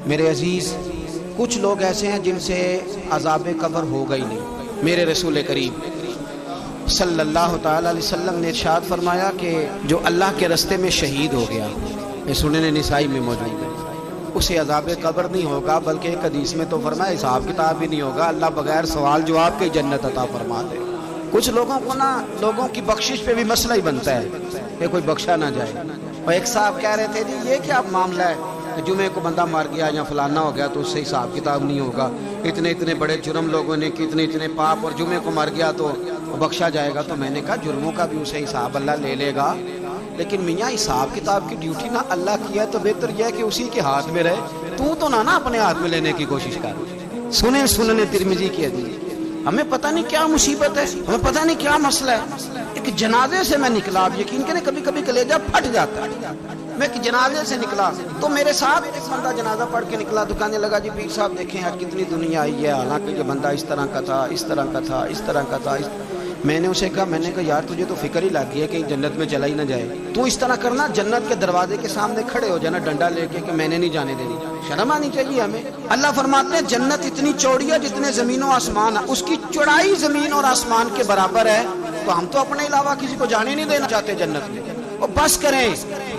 میرے عزیز، کچھ لوگ ایسے ہیں جن سے عذاب قبر ہوگا ہی نہیں۔ میرے رسول کریم صلی اللہ تعالی علیہ وسلم نے ارشاد فرمایا کہ جو اللہ کے رستے میں شہید ہو گیا، یہ سنن نسائی میں موجود ہے، اسے عذاب قبر نہیں ہوگا، بلکہ ایک حدیث میں تو فرمایا حساب کتاب بھی نہیں ہوگا، اللہ بغیر سوال جواب کے جنت عطا فرما دے۔ کچھ لوگوں کو لوگوں کی بخشش پہ بھی مسئلہ ہی بنتا ہے کہ کوئی بخشا نہ جائے۔ اور ایک صاحب کہہ رہے تھے جی یہ کیا معاملہ ہے کہ جمعے کو بندہ مر گیا یا فلانا ہو گیا تو اس سے حساب کتاب نہیں ہوگا، اتنے بڑے جرم لوگوں نے کی، اتنے پاپ، اور جمعے کو مر گیا تو بخشا جائے گا۔ تو میں نے کہا جرموں کا بھی اسے حساب اللہ لے لے گا، لیکن میاں حساب کتاب کی ڈیوٹی نہ اللہ کی ہے تو بہتر یہ ہے کہ اسی کے ہاتھ میں رہے، تو نہ اپنے ہاتھ میں لینے کی کوشش کر۔ سنن ترمذی کی حدیث، ہمیں پتہ نہیں کیا مصیبت ہے، ہمیں پتہ نہیں کیا مسئلہ ہے۔ ایک جنازے سے میں نکلا، آپ یقین کریں کبھی کبھی کلیجہ پھٹ جاتا ہے۔ میں ایک جنازے سے نکلا تو میرے ساتھ ایک بندہ جنازہ پڑھ کے نکلا، تو کہنے لگا جی پیر صاحب دیکھیں آج کتنی دنیا آئی ہے، حالانکہ یہ بندہ اس طرح کا تھا، اس طرح کا تھا، اس طرح کا تھا۔ میں نے اسے کہا یار تجھے تو فکر ہی لگ گئی ہے کہ جنت میں چلا ہی نہ جائے، تو اس طرح کرنا جنت کے دروازے کے سامنے کھڑے ہو جانا ڈنڈا لے کے کہ میں نے نہیں جانے دینی۔ شرم آنی چاہیے ہمیں۔ اللہ فرماتے ہیں جنت اتنی چوڑی ہے جتنے زمین و آسمان ہے، اس کی چوڑائی زمین اور آسمان کے برابر ہے، تو ہم تو اپنے علاوہ کسی کو جانے نہیں دینا چاہتے جنت میں۔ اور بس کریں،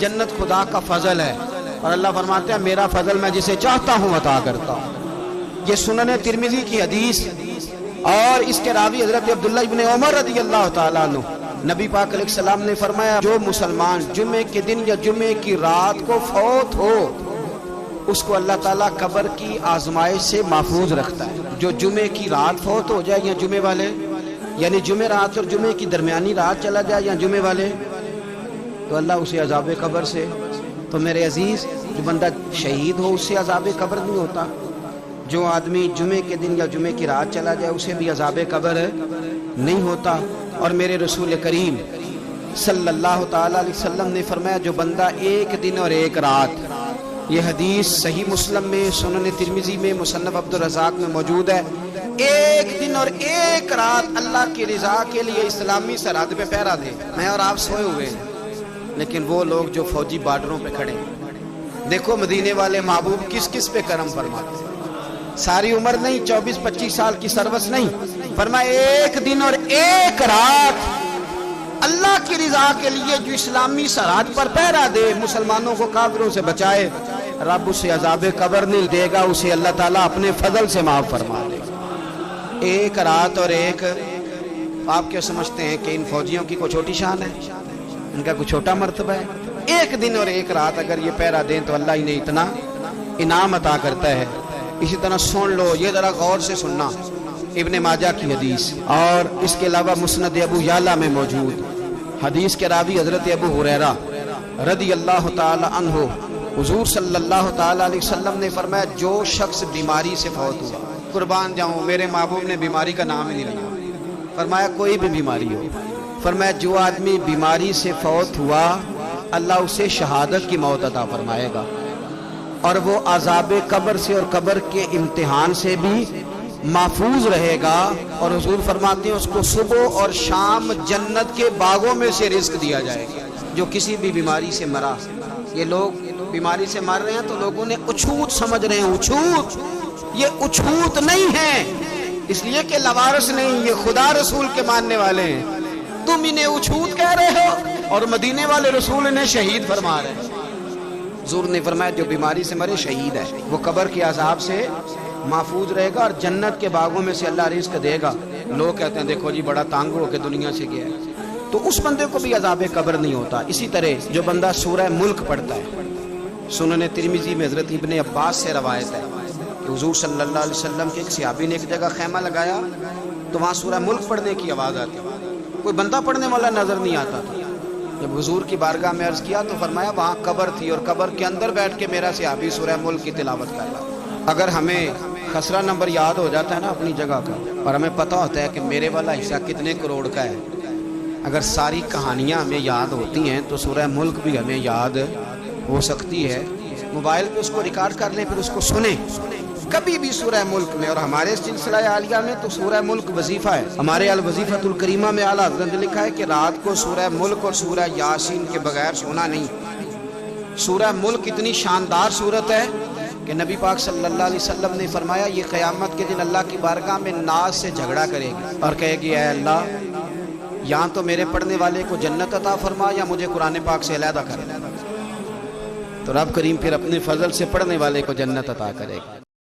جنت خدا کا فضل ہے، اور اللہ فرماتے ہیں میرا فضل میں جسے چاہتا ہوں عطا کرتا ہوں۔ یہ سنن ترمذی کی حدیث، اور اس کے راوی حضرت عبداللہ ابن عمر رضی اللہ تعالیٰ عنہ، نبی پاک علیہ السلام نے فرمایا جو مسلمان جمعے کے دن یا جمعے کی رات کو فوت ہو، اس کو اللہ تعالیٰ قبر کی آزمائش سے محفوظ رکھتا ہے۔ جو جمعے کی رات فوت ہو جائے یا جمعے والے، یعنی جمعے رات اور جمعے کی درمیانی رات چلا جائے یا جمعے والے، تو اللہ اسے عذاب قبر سے، تو میرے عزیز جو بندہ شہید ہو اس سے عذاب قبر نہیں ہوتا، جو آدمی جمعے کے دن یا جمعے کی رات چلا جائے اسے بھی عذاب قبر نہیں ہوتا۔ اور میرے رسول کریم صلی اللہ تعالیٰ علیہ وسلم نے فرمایا جو بندہ ایک دن اور ایک رات، یہ حدیث صحیح مسلم میں، سنن ترمذی میں، مصنف عبدالرزاق میں موجود ہے، ایک دن اور ایک رات اللہ کی رضا کے لیے اسلامی سرحد پہ پہرا دے۔ میں اور آپ سوئے ہوئے ہیں، لیکن وہ لوگ جو فوجی بارڈروں پہ کھڑے ہیں، دیکھو مدینے والے محبوب کس کس پہ کرم فرماتے ہیں۔ ساری عمر نہیں، 24-25 سال کی سروس نہیں، فرمایا ایک دن اور ایک رات اللہ کی رضا کے لیے جو اسلامی سرحد پر پہرا دے، مسلمانوں کو کافروں سے بچائے، رب اسے عذاب قبر نہیں دے گا، اسے اللہ تعالیٰ اپنے فضل سے معاف فرما دے گا۔ ایک رات اور ایک، آپ کیا سمجھتے ہیں کہ ان فوجیوں کی کوئی چھوٹی شان ہے، ان کا کوئی چھوٹا مرتبہ ہے؟ ایک دن اور ایک رات اگر یہ پہرا دیں تو اللہ انہیں اتنا انعام عطا کرتا ہے۔ اسی طرح سن لو، یہ ذرا غور سے سننا، ابن ماجہ کی حدیث، اور اس کے علاوہ مسند ابو یعلا میں موجود حدیث کے راوی حضرت ابو ہریرہ رضی اللہ تعالی عنہ، حضور صلی اللہ تعالی علیہ وسلم نے فرمایا جو شخص بیماری سے فوت ہوا، قربان جاؤں میرے محبوب نے بیماری کا نام ہی نہیں لیا، فرمایا کوئی بھی بیماری ہو، فرمایا جو آدمی بیماری سے فوت ہوا اللہ اسے شہادت کی موت عطا فرمائے گا، اور وہ عذاب قبر سے اور قبر کے امتحان سے بھی محفوظ رہے گا، اور حضور فرماتے ہیں اس کو صبح اور شام جنت کے باغوں میں سے رزق دیا جائے گا۔ جو کسی بھی بیماری سے مرا، یہ لوگ بیماری سے مر رہے ہیں تو لوگوں نے اچھوت سمجھ رہے ہیں، اچھوت، یہ اچھوت نہیں ہے، اس لیے کہ لوارث نہیں، یہ خدا رسول کے ماننے والے ہیں، تم انہیں اچھوت کہہ رہے ہو، اور مدینے والے رسول انہیں شہید فرما رہے ہیں۔ حضور نے فرمایا جو بیماری سے مرے شہید ہے، وہ قبر کے عذاب سے محفوظ رہے گا اور جنت کے باغوں میں سے اللہ رزق دے گا۔ لوگ کہتے ہیں دیکھو جی بڑا تانگ ہو کے دنیا سے گیا ہے، تو اس بندے کو بھی عذاب قبر نہیں ہوتا۔ اسی طرح جو بندہ سورہ ملک پڑھتا ہے، سنن ترمذی میں حضرت ابن عباس سے روایت ہے کہ حضور صلی اللہ علیہ وسلم کے ایک صحابی نے ایک جگہ خیمہ لگایا تو وہاں سورہ ملک پڑھنے کی آواز آتی، کوئی بندہ پڑھنے والا نظر نہیں آتا تھا۔ جب حضور کی بارگاہ میں عرض کیا تو فرمایا وہاں قبر تھی، اور قبر کے اندر بیٹھ کے میرا صحابی سورہ ملک کی تلاوت کر رہا۔ اگر ہمیں خسرہ نمبر یاد ہو جاتا ہے نا اپنی جگہ کا، اور ہمیں پتہ ہوتا ہے کہ میرے والا حصہ کتنے کروڑ کا ہے، اگر ساری کہانیاں ہمیں یاد ہوتی ہیں تو سورہ ملک بھی ہمیں یاد ہو سکتی ہے۔ موبائل پہ اس کو ریکارڈ کر لیں، پھر اس کو سنیں کبھی بھی سورہ ملک میں۔ اور ہمارے سلسلہ عالیہ میں تو سورہ ملک وظیفہ ہے، ہمارے الوظیفۃ الکریمہ میں اعلیٰ حضرت نے لکھا ہے کہ رات کو سورہ ملک اور سورہ یاسین کے بغیر سونا نہیں۔ سورہ ملک اتنی شاندار صورت ہے کہ نبی پاک صلی اللہ علیہ وسلم نے فرمایا یہ قیامت کے دن اللہ کی بارگاہ میں ناز سے جھگڑا کرے گی اور کہے گی اے اللہ یہاں تو میرے پڑھنے والے کو جنت عطا فرما یا مجھے قرآن پاک سے علیحدہ کر۔ تو رب کریم پھر اپنے فضل سے پڑھنے والے کو جنت عطا کرے گا۔